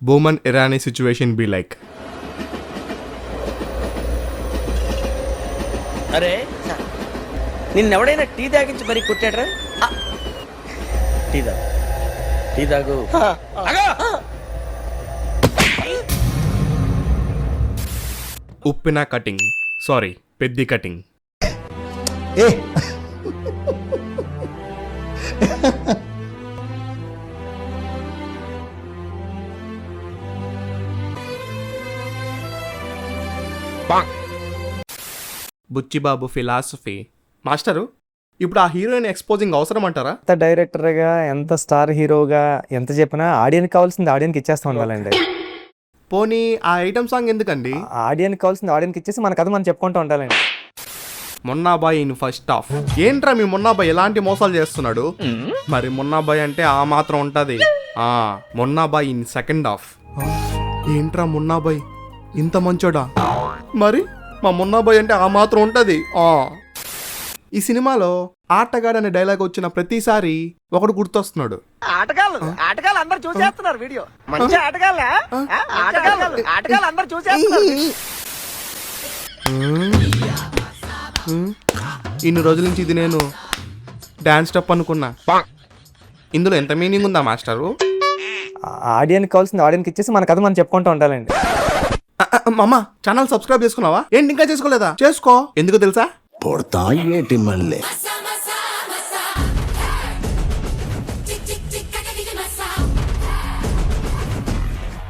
Boman Irani situation be like? అరే నిన్నెవడైనా tea తాగించి మరీ కొట్టాడరా? Tea తాగు, టీ తాగు. ఉప్పిన cutting, sorry Peddi cutting. Buchibabu philosophy. Master, ఇప్పుడు ఆ హీరోయిన్ ఎక్స్పోజింగ్ అవసరం అంటారా? ఎంత డైరెక్టర్గా, ఎంత స్టార్ హీరోగా ఎంత చెప్పినా ఆడియన్కి కావాల్సింది ఆడియన్కి ఇచ్చేస్తూ ఉండాలండి. పోనీ ఆ ఐటమ్ సాంగ్ ఎందుకండి? ఆడియన్కి కావాల్సింది ఆడియన్కి ఇచ్చేసి మన కథ మనం చెప్పుకుంటూ ఉండాలండి. Munnabhai in first half. ఏంట్రా మీ మొన్నాబాయ్ ఎలాంటి మోసాలు చేస్తున్నాడు? మరి మొన్నాబాయ్ అంటే ఆ మాత్రం ఉంటది. Munnabhai in second half. ఏంట్రా మొన్నాబాయ్ ఇంత మంచోడా? మరి మా మొన్నాబాయ్ అంటే ఆ మాత్రం ఉంటది. ఈ సినిమాలో ఆటగాడు అనే డైలాగ్ వచ్చిన ప్రతిసారి ఒకడు గుర్తొస్తున్నాడు. ఆటగాళ్ళు అందరు చూసేస్తున్నారు వీడియో. మంచి ఆటగాళ్ళ ఆటగాళ్ళు అందరు చూసేస్తున్నారు. ఇన్ని రోజుల నుంచి ఇది నేను డాన్స్ స్టెప్ అనుకున్నా. ఇందులో ఎంత మీనింగ్ ఉందా మాస్టరు? ఆడియన్కి కావాల్సింది ఆడియన్కి ఇచ్చేసి మన కథ మనం చెప్పుకుంటూ ఉండాలండి. మామ, ఛానల్ సబ్స్క్రైబ్ చేసుకున్నావా? ఏంటి ఇంకా చేసుకోలేదా? చేసుకో. ఎందుకు తెలుసా? పొడతా ఏటి మళ్ళీ